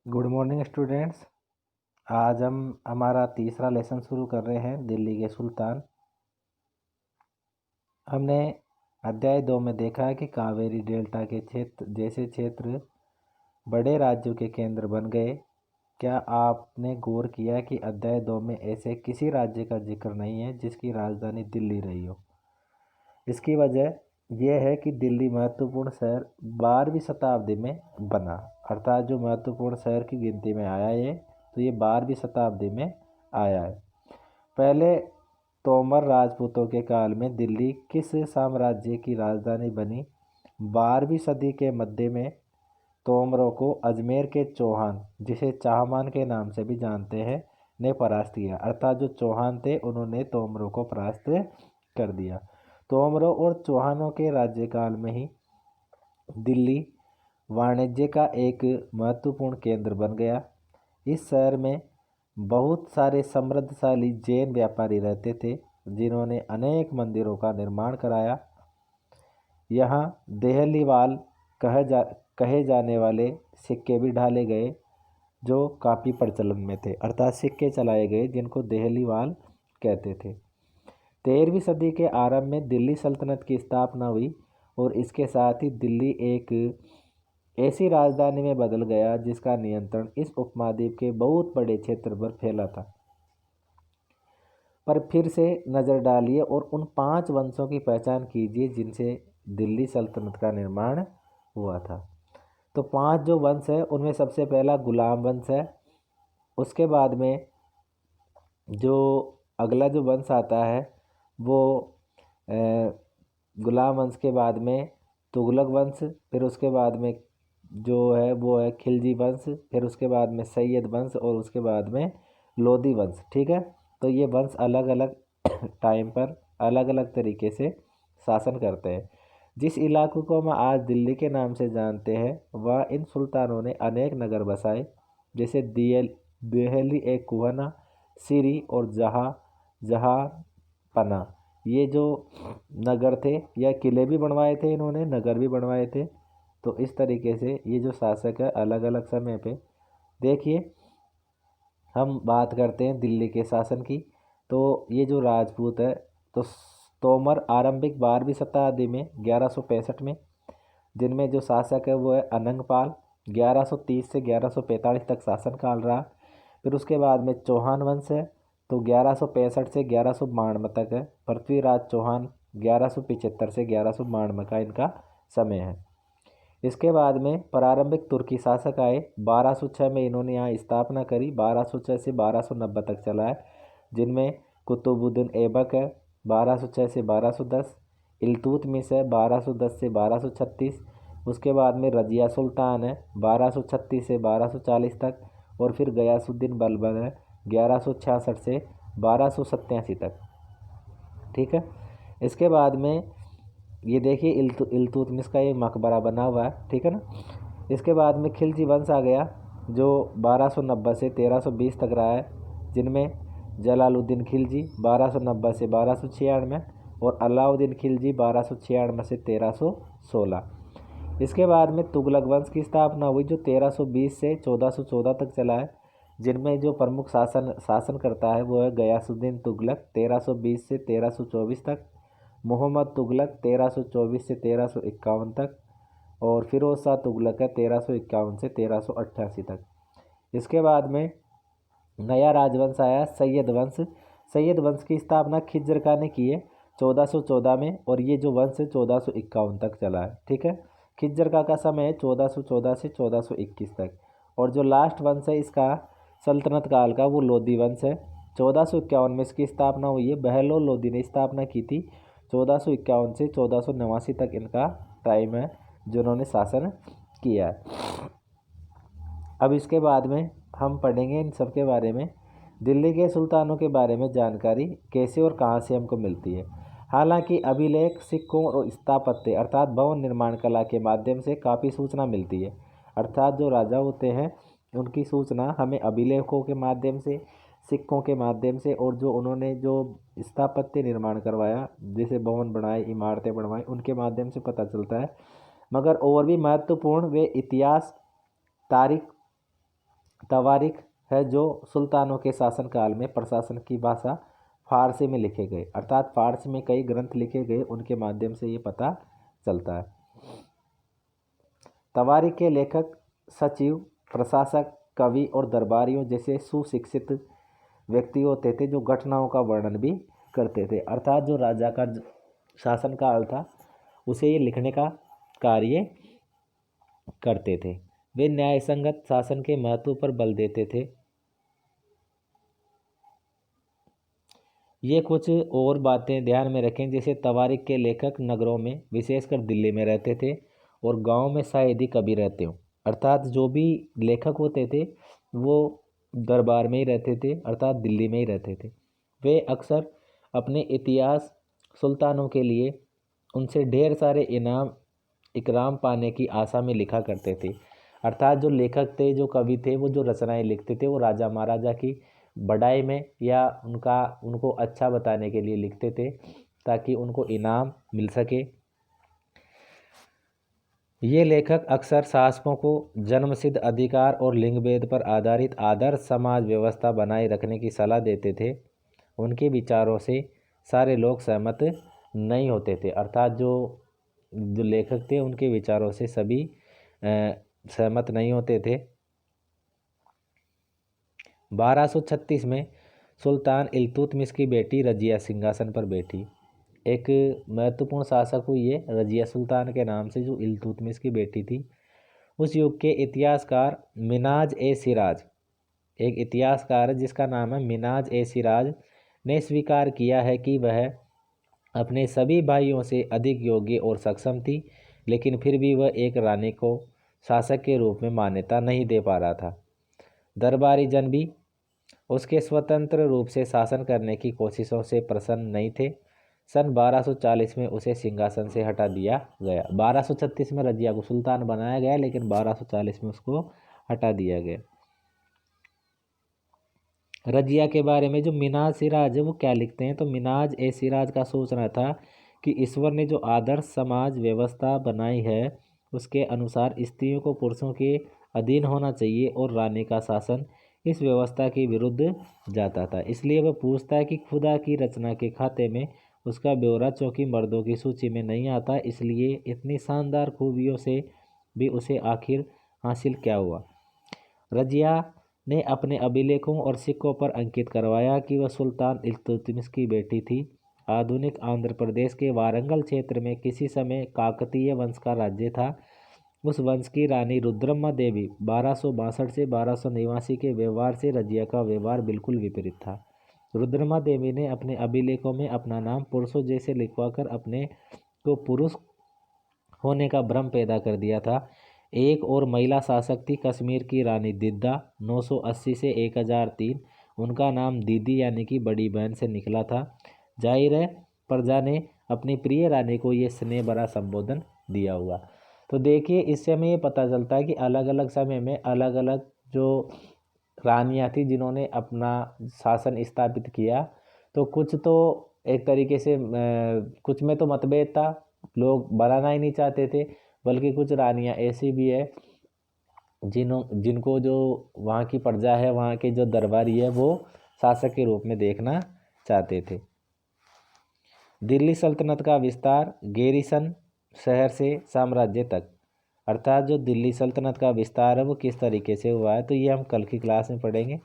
Good morning students. आज हम हमारा तीसरा लेसन शुरू कर रहे हैं दिल्ली के सुल्तान। हमने अध्याय 2 में देखा है कि कावेरी डेल्टा के क्षेत्र जैसे क्षेत्र बड़े राज्यों के केंद्र बन गए। क्या आपने गौर किया कि अध्याय 2 में ऐसे किसी राज्य का जिक्र नहीं है जिसकी राजधानी दिल्ली रही हो? इसकी वजह यह है कि दिल्ली महत्वपूर्ण शहर 12वीं शताब्दी में बना, अर्थात जो महत्वपूर्ण शहर की गिनती में आया है तो ये 12वीं शताब्दी में आया है। पहले तोमर राजपूतों के काल में दिल्ली किस साम्राज्य की राजधानी बनी? 12वीं सदी के मध्य में तोमरों को अजमेर के चौहान, जिसे चाहमान के नाम से भी जानते हैं, ने परास्त किया। अर्थात जो चौहान थे उन्होंने तोमरों को परास्त कर दिया। तोमरों और चौहानों के राज्यकाल में ही दिल्ली वाणिज्य का एक महत्वपूर्ण केंद्र बन गया। इस शहर में बहुत सारे समृद्धशाली जैन व्यापारी रहते थे जिन्होंने अनेक मंदिरों का निर्माण कराया। यहाँ देहलीवाल कहे जाने वाले सिक्के भी ढाले गए जो काफ़ी प्रचलन में थे, अर्थात सिक्के चलाए गए जिनको देहलीवाल कहते थे। 13वीं सदी के आरंभ में दिल्ली सल्तनत की स्थापना हुई और इसके साथ ही दिल्ली एक ऐसी राजधानी में बदल गया जिसका नियंत्रण इस उपमहाद्वीप के बहुत बड़े क्षेत्र पर फैला था। पर फिर से नज़र डालिए और उन 5 वंशों की पहचान कीजिए जिनसे दिल्ली सल्तनत का निर्माण हुआ था। तो 5 जो वंश है उनमें सबसे पहला गुलाम वंश है। उसके बाद में जो अगला जो वंश आता है वो गुलाम वंश के बाद में तुगलक वंश, फिर उसके बाद में जो है वो है खिलजी वंश, फिर उसके बाद में सैयद वंश और उसके बाद में लोधी वंश। ठीक है, तो ये वंश अलग अलग टाइम पर अलग अलग तरीके से शासन करते हैं। जिस इलाकों को हम आज दिल्ली के नाम से जानते हैं वह इन सुल्तानों ने अनेक नगर बसाए, जैसे देहली एक कुहना, सिरी और जहांपना। ये जो नगर थे या किले भी बनवाए थे इन्होंने, नगर भी बनवाए थे। तो इस तरीके से ये जो शासक है अलग अलग समय पे, देखिए हम बात करते हैं दिल्ली के शासन की। तो ये जो राजपूत है तो तोमर आरंभिक 12वीं शताब्दी में 1165 में, जिनमें जो शासक है वो है अनंगपाल। 1130 से 1145 तक शासन काल रहा। फिर उसके बाद में चौहान वंश है तो 1165 से 1192 तक है। पृथ्वीराज चौहान 1175 से 1192 का इनका समय है। इसके बाद में प्रारंभिक तुर्की शासक आए। 1206 में इन्होंने यहाँ स्थापना करी, 1206 से 1290 तक चला है, जिनमें कुतुबुद्दीन ऐबक है 1206 से 1210, इल्तुतमिश है 1210 से 1236, उसके बाद में रजिया सुल्तान है 1236 से 1240 तक, और फिर गयासुद्दीन बलबन है 1166 से 1287 तक। ठीक है, इसके बाद में ये देखिए इल्तुतमिश का ये मकबरा बना हुआ है। ठीक है ना। इसके बाद में खिलजी वंश आ गया जो 1290 से 1320 तक रहा है, जिनमें जलालुद्दीन खिलजी 1290 से 1296 और अलाउद्दीन खिलजी 1296 से 1316। इसके बाद में तुगलक वंश की स्थापना हुई जो 1320 से 1414 तक चला है, जिनमें जो प्रमुख शासन करता है वो है गयासुद्दीन तुगलक 1320 से 1324 तक, मोहम्मद तुगलक 1324 से 1351 तक, और फिरोज शाह तुगलक है 1351 से 1388 तक। इसके बाद में नया राजवंश आया सैयद वंश। सैयद वंश की स्थापना खिज्र खां ने की है 1414 में, और ये जो वंश है 1451 तक चला है। ठीक है, खिज्र खां का समय है 1414 से 1421 तक। और जो लास्ट वंश है इसका सल्तनत काल का वो लोधी वंश है। 1451 में इसकी स्थापना हुई है, बहलोल लोधी ने स्थापना की थी। 1451 से 1489 तक इनका टाइम है जिन्होंने शासन किया है। अब इसके बाद में हम पढ़ेंगे इन सब के बारे में, दिल्ली के सुल्तानों के बारे में जानकारी कैसे और कहाँ से हमको मिलती है। हालांकि अभिलेख, सिक्कों और स्थापत्य अर्थात भवन निर्माण कला के माध्यम से काफ़ी सूचना मिलती है। अर्थात जो राजा होते हैं उनकी सूचना हमें अभिलेखों के माध्यम से, सिक्कों के माध्यम से, और जो उन्होंने जो स्थापत्य निर्माण करवाया, जैसे भवन बनाए, इमारतें बनवाई, उनके माध्यम से पता चलता है। मगर और भी महत्वपूर्ण वे इतिहास, तारीख तवारीख है जो सुल्तानों के शासनकाल में प्रशासन की भाषा फारसी में लिखे गए, अर्थात फारसी में कई ग्रंथ लिखे गए, उनके माध्यम से ये पता चलता है। तवारीख के लेखक सचिव, प्रशासक, कवि और दरबारियों जैसे सुशिक्षित व्यक्ति होते थे जो घटनाओं का वर्णन भी करते थे, अर्थात जो राजा का शासनकाल था उसे ये लिखने का कार्य करते थे। वे न्यायसंगत शासन के महत्व पर बल देते थे। ये कुछ और बातें ध्यान में रखें, जैसे तवारीख के लेखक नगरों में, विशेषकर दिल्ली में रहते थे और गांव में शायद ही कभी रहते हो, अर्थात जो भी लेखक होते थे वो दरबार में ही रहते थे, अर्थात दिल्ली में ही रहते थे। वे अक्सर अपने इतिहास सुल्तानों के लिए उनसे ढेर सारे इनाम इकराम पाने की आशा में लिखा करते थे, अर्थात जो लेखक थे, जो कवि थे, वो जो रचनाएं लिखते थे वो राजा महाराजा की बढ़ाई में या उनको अच्छा बताने के लिए लिखते थे ताकि उनको इनाम मिल सके। ये लेखक अक्सर शासकों को जन्मसिद्ध अधिकार और लिंग भेद पर आधारित आदर्श समाज व्यवस्था बनाए रखने की सलाह देते थे। उनके विचारों से सारे लोग सहमत नहीं होते थे, अर्थात जो लेखक थे उनके विचारों से सभी सहमत नहीं होते थे। 1236 में सुल्तान इल्तुतमिश की बेटी रजिया सिंहासन पर बैठी। एक महत्वपूर्ण शासक हुई है रजिया सुल्तान के नाम से, जो इल्तुतमिश की बेटी थी। उस युग के इतिहासकार मिनाज ए सिराज, एक इतिहासकार जिसका नाम है मिनाज ए सिराज, ने स्वीकार किया है कि वह अपने सभी भाइयों से अधिक योग्य और सक्षम थी, लेकिन फिर भी वह एक रानी को शासक के रूप में मान्यता नहीं दे पा रहा था। दरबारी जन भी उसके स्वतंत्र रूप से शासन करने की कोशिशों से प्रसन्न नहीं थे। सन 1240 में उसे सिंहासन से हटा दिया गया। 1236 में रजिया को सुल्तान बनाया गया, लेकिन 1240 में उसको हटा दिया गया। रजिया के बारे में जो मिनाज सिराज है वो क्या लिखते हैं, तो मिनाज ए सिराज का सोचना था कि ईश्वर ने जो आदर्श समाज व्यवस्था बनाई है उसके अनुसार स्त्रियों को पुरुषों के अधीन होना चाहिए और रानी का शासन इस व्यवस्था के विरुद्ध जाता था। इसलिए वह पूछता है कि खुदा की रचना के खाते में उसका ब्यौरा चौकी मर्दों की सूची में नहीं आता, इसलिए इतनी शानदार खूबियों से भी उसे आखिर हासिल क्या हुआ। रजिया ने अपने अभिलेखों और सिक्कों पर अंकित करवाया कि वह सुल्तान इल्तुतमिश की बेटी थी। आधुनिक आंध्र प्रदेश के वारंगल क्षेत्र में किसी समय काकतीय वंश का राज्य था। उस वंश की रानी रुद्रम्मा देवी 1262 से 1289 के व्यवहार से रजिया का व्यवहार बिल्कुल विपरीत था। रुद्रम्मा देवी ने अपने अभिलेखों में अपना नाम पुरुषों जैसे लिखवाकर अपने को पुरुष होने का भ्रम पैदा कर दिया था। एक और महिला शासक थी कश्मीर की रानी दिद्दा, 980 से 1003। उनका नाम दीदी यानी कि बड़ी बहन से निकला था। जाहिर है प्रजा ने अपनी प्रिय रानी को ये स्नेह भरा संबोधन दिया हुआ। तो देखिए इससे हमें ये पता चलता है कि अलग अलग समय में अलग अलग जो रानियाँ थी जिन्होंने अपना शासन स्थापित किया, तो कुछ तो एक तरीके से कुछ में तो मतभेद था, लोग बनाना ही नहीं चाहते थे, बल्कि कुछ रानियाँ ऐसी भी है जिनको जो वहाँ की प्रजा है, वहाँ के जो दरबारी है, वो शासक के रूप में देखना चाहते थे। दिल्ली सल्तनत का विस्तार गैरीसन शहर से साम्राज्य तक, अर्थात जो दिल्ली सल्तनत का विस्तार है वो किस तरीके से हुआ है, तो ये हम कल की क्लास में पढ़ेंगे।